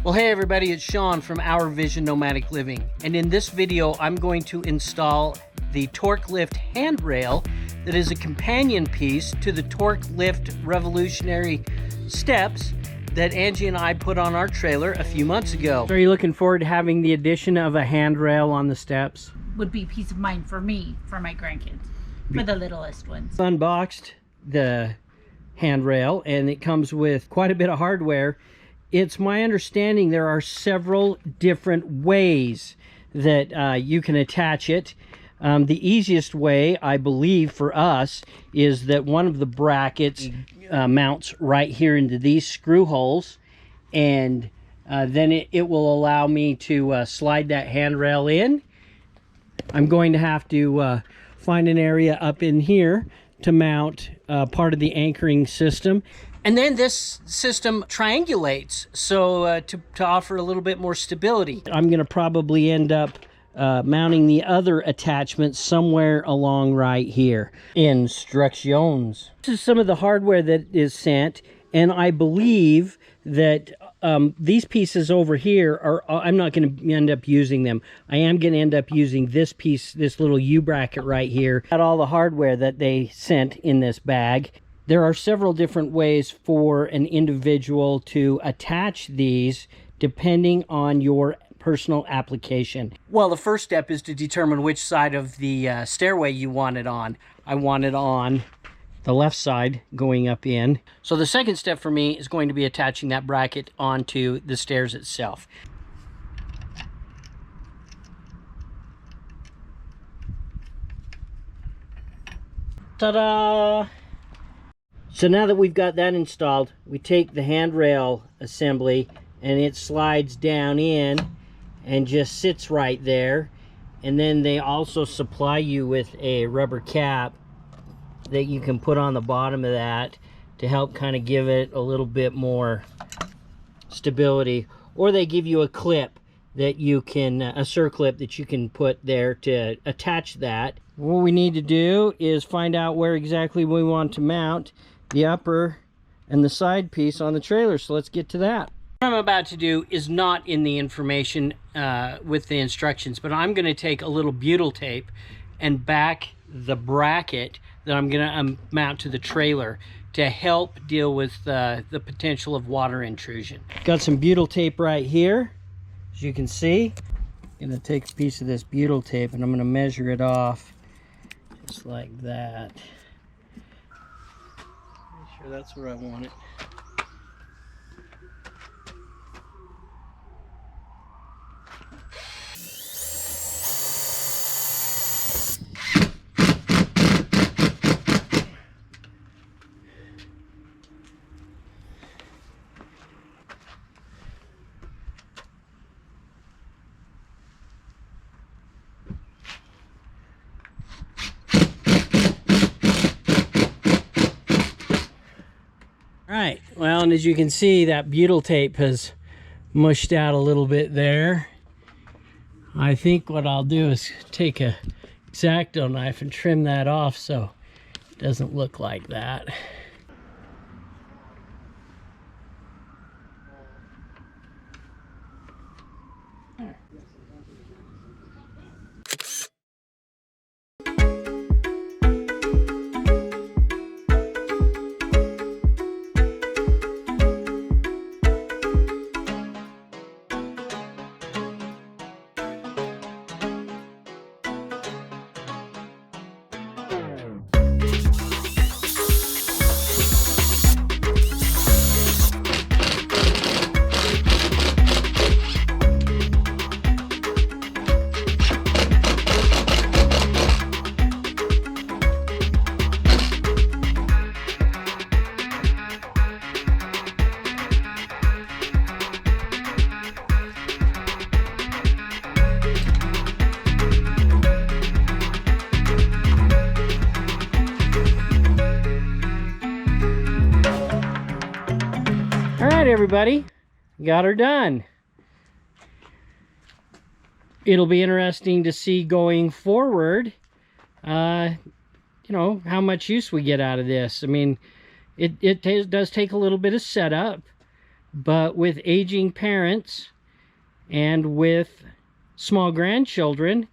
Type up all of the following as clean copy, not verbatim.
Well, hey everybody, it's Sean from Our Vision Nomadic Living, and in this video I'm going to install the Torklift Handrail that is a companion piece to the Torklift revolutionary steps that Angie and I put on our trailer a few months ago. So are you looking forward to having the addition of a handrail on the steps? Would be peace of mind for me, for my grandkids, for the littlest ones. Unboxed the handrail and it comes with quite a bit of hardware. It's my understanding there are several different ways that you can attach it. The easiest way, I believe, for us is that one of the brackets mounts right here into these screw holes, and then it will allow me to slide that handrail in. I'm going to have to find an area up in here to mount part of the anchoring system. And then this system triangulates, so to offer a little bit more stability. I'm going to probably end up mounting the other attachment somewhere along right here. Instructions. This is some of the hardware that is sent, and I believe that these pieces over here are, I'm not going to end up using them. I am going to end up using this piece, this little U-bracket right here. Got all the hardware that they sent in this bag. There are several different ways for an individual to attach these depending on your personal application. Well, the first step is to determine which side of the stairway you want it on. I want it on the left side going up in. So the second step for me is going to be attaching that bracket onto the stairs itself. Ta-da! So now that we've got that installed, we take the handrail assembly and it slides down in and just sits right there. And then they also supply you with a rubber cap that you can put on the bottom of that to help kind of give it a little bit more stability. Or they give you a clip that you can, a circlip that you can put there to attach that. What we need to do is find out where exactly we want to mount the upper and the side piece on the trailer. So let's get to that. What I'm about to do is not in the information with the instructions, but I'm going to take a little butyl tape and back the bracket that I'm going to mount to the trailer to help deal with the potential of water intrusion. Got some butyl tape right here, as you can see. I'm going to take a piece of this butyl tape and I'm going to measure it off just like that. Make sure that's where I want it. Right, well, and as you can see, that butyl tape has mushed out a little bit there. I think what I'll do is take a X-Acto knife and trim that off so it doesn't look like that. Everybody, got her done. It'll be interesting to see going forward, you know, how much use we get out of this. I mean, it does take a little bit of setup, but with aging parents and with small grandchildren,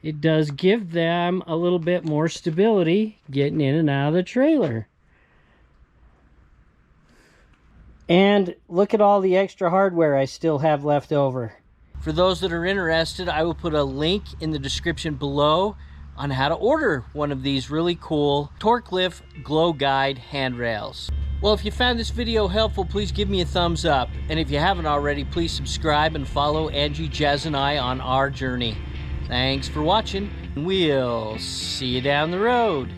it does give them a little bit more stability getting in and out of the trailer. And look at all the extra hardware I still have left over. For those that are interested, I will put a link in the description below on how to order one of these really cool Torklift GlowGuide Handrails. Well, if you found this video helpful, please give me a thumbs up. And if you haven't already, please subscribe and follow Angie, Jazz, and I on our journey. Thanks for watching, and we'll see you down the road.